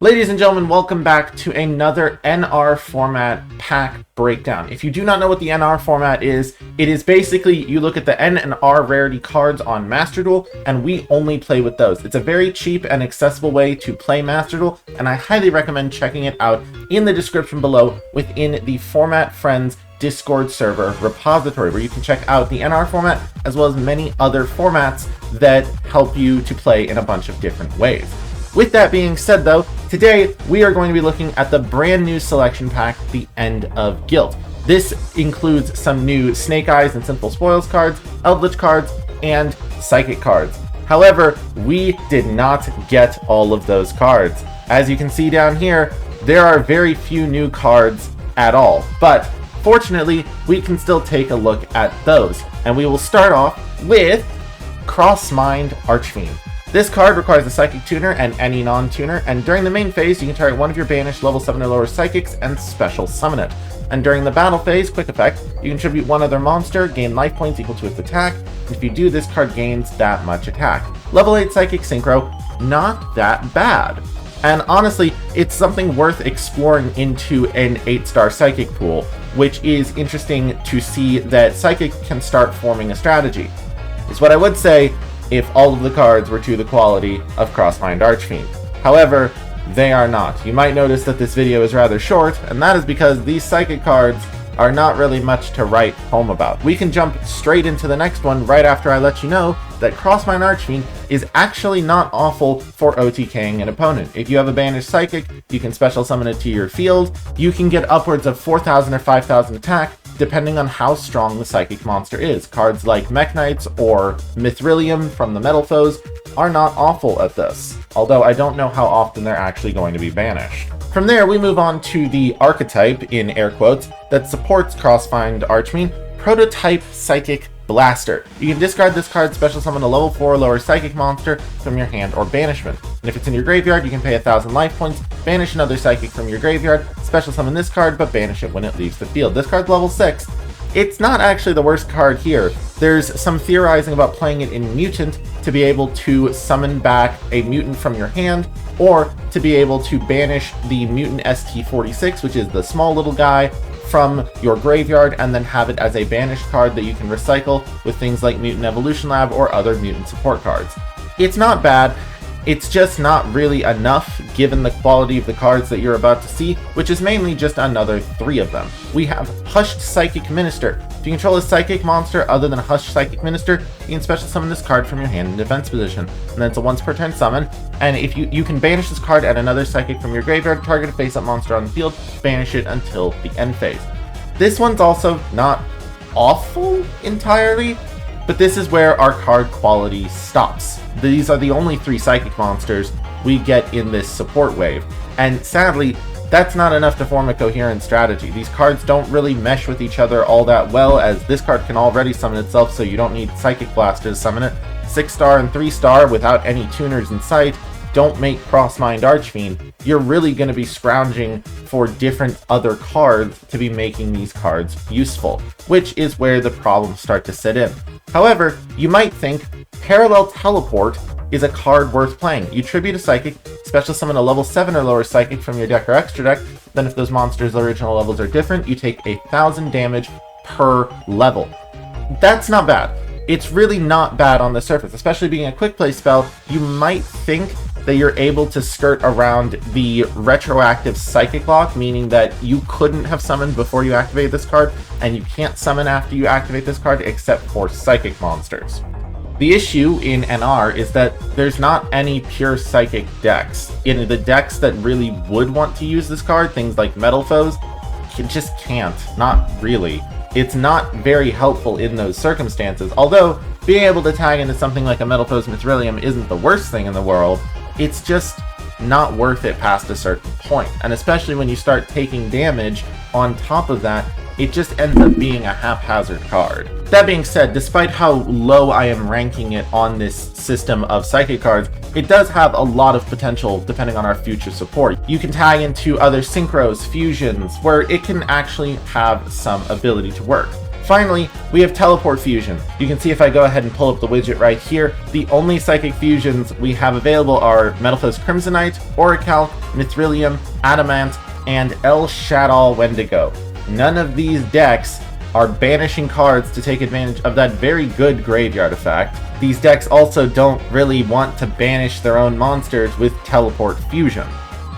Ladies and gentlemen, welcome back to another NR format pack breakdown. If you do not know what the NR format is, it is basically you look at the N and R rarity cards on Master Duel, and we only play with those. It's a very cheap and accessible way to play Master Duel, and I highly recommend checking it out in the description below within the Format Friends Discord server repository, where you can check out the NR format as well as many other formats that help you to play in a bunch of different ways. With that being said though, today we are going to be looking at the brand new selection pack, The End of Guilt. This includes some new Snake Eyes and Sinful Spoils cards, Eldritch cards, and Psychic cards. However, we did not get all of those cards. As you can see down here, there are very few new cards at all, but fortunately, we can still take a look at those. And we will start off with Crossmind Archfiend. This card requires a Psychic Tuner and any non-tuner, and during the main phase, you can target one of your banished level 7 or lower Psychics and special summon it. And during the battle phase, quick effect, you contribute one other monster, gain life points equal to its attack, and if you do, this card gains that much attack. Level 8 Psychic Synchro, not that bad. And honestly, it's something worth exploring into an 8-star Psychic pool, which is interesting to see that Psychic can start forming a strategy. Is what I would say if all of the cards were to the quality of Crossmind Archfiend. However, they are not. You might notice that this video is rather short, and that is because these Psychic cards are not really much to write home about. We can jump straight into the next one right after I let you know that Crossmind Archfiend is actually not awful for OTKing an opponent. If you have a banished Psychic, you can special summon it to your field. You can get upwards of 4,000 or 5,000 attack, depending on how strong the Psychic monster is. Cards like Mech Knights or Mithrilium from the Metal Foes are not awful at this, although I don't know how often they're actually going to be banished. From there, we move on to the archetype, in air quotes, that supports Crossmind Archfiend, Prototype Psychic Blaster. You can discard this card, special summon a level 4 or lower Psychic monster from your hand or banishment. And if it's in your graveyard, you can pay 1,000 life points, banish another Psychic from your graveyard, special summon this card, but banish it when it leaves the field. This card's level 6. It's not actually the worst card here. There's some theorizing about playing it in Mutant to be able to summon back a mutant from your hand, or to be able to banish the Mutant ST46, which is the small little guy, from your graveyard, and then have it as a banished card that you can recycle with things like Mutant Evolution Lab or other mutant support cards. It's not bad. It's just not really enough given the quality of the cards that you're about to see, which is mainly just another 3 of them. We have Hushed Psychic Minister. If you control a Psychic monster other than a Hushed Psychic Minister, you can special summon this card from your hand in defense position, and then it's a once per turn summon, and if you can banish this card at another Psychic from your graveyard, target a face-up monster on the field, banish it until the end phase. This one's also not awful entirely, but this is where our card quality stops. These are the only 3 Psychic monsters we get in this support wave, and sadly, that's not enough to form a coherent strategy. These cards don't really mesh with each other all that well, as this card can already summon itself, so you don't need Psychic Blaster to summon it. 6-star and 3-star without any tuners in sight don't make Crossmind Archfiend. You're really going to be scrounging for different other cards to be making these cards useful, which is where the problems start to sit in. However, you might think Parallel Teleport is a card worth playing. You tribute a Psychic, special summon a level 7 or lower Psychic from your deck or extra deck, then if those monsters' original levels are different, you take 1,000 damage per level. That's not bad. It's really not bad on the surface, especially being a quick play spell. You might think that you're able to skirt around the retroactive Psychic lock, meaning that you couldn't have summoned before you activate this card, and you can't summon after you activate this card except for Psychic monsters. The issue in NR is that there's not any pure Psychic decks. In the decks that really would want to use this card, things like Metal Foes, you just can't. Not really. It's not very helpful in those circumstances, although being able to tag into something like a Metal Foes Mithrilium isn't the worst thing in the world. It's just not worth it past a certain point, and especially when you start taking damage on top of that, it just ends up being a haphazard card. That being said, despite how low I am ranking it on this system of Psychic cards, it does have a lot of potential depending on our future support. You can tag into other synchros, fusions, where it can actually have some ability to work. Finally, we have Teleport Fusion. You can see if I go ahead and pull up the widget right here, the only Psychic Fusions we have available are Metalphos Crimsonite, Orichalc, Mithrilium, Adamant, and El Shaddoll Wendigo. None of these decks are banishing cards to take advantage of that very good graveyard effect. These decks also don't really want to banish their own monsters with Teleport Fusion,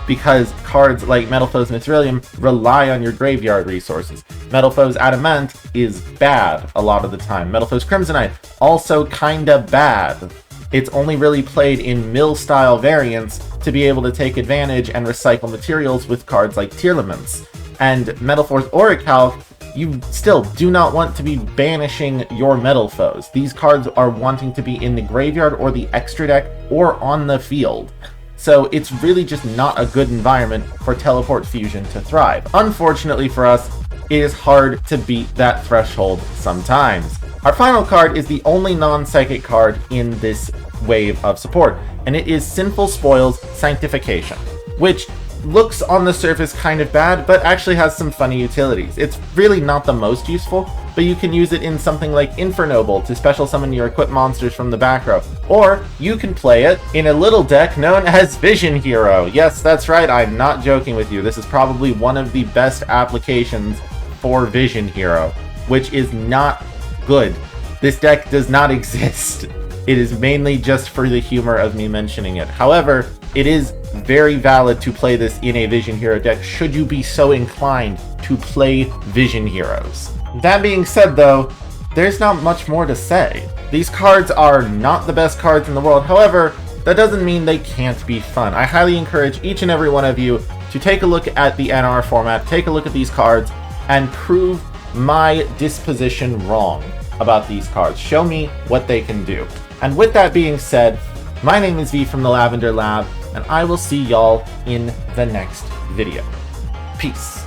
because cards like Metalphos Mithrilium rely on your graveyard resources. Metalphos Adamant is bad a lot of the time. Metalphos Crimsonite, also kinda bad. It's only really played in mill-style variants to be able to take advantage and recycle materials with cards like Tearlaments. And Metalphos Orichalc, you still do not want to be banishing your Metalphos. These cards are wanting to be in the graveyard or the extra deck or on the field. So it's really just not a good environment for Teleport Fusion to thrive. Unfortunately for us, it is hard to beat that threshold sometimes. Our final card is the only non-psychic card in this wave of support, and it is Sinful Spoils Sanctification, which looks on the surface kind of bad, but actually has some funny utilities. It's really not the most useful, but you can use it in something like Infernoble to special summon your equipped monsters from the back row. Or you can play it in a little deck known as Vision Hero. Yes, that's right, I'm not joking with you. This is probably one of the best applications for Vision Hero, which is not good. This deck does not exist. It is mainly just for the humor of me mentioning it. However, it is very valid to play this in a Vision Hero deck should you be so inclined to play Vision Heroes. That being said though, there's not much more to say. These cards are not the best cards in the world, however, that doesn't mean they can't be fun. I highly encourage each and every one of you to take a look at the NR format, take a look at these cards, and prove my disposition wrong about these cards. Show me what they can do. And with that being said, my name is V from the Lavender Lab, and I will see y'all in the next video. Peace.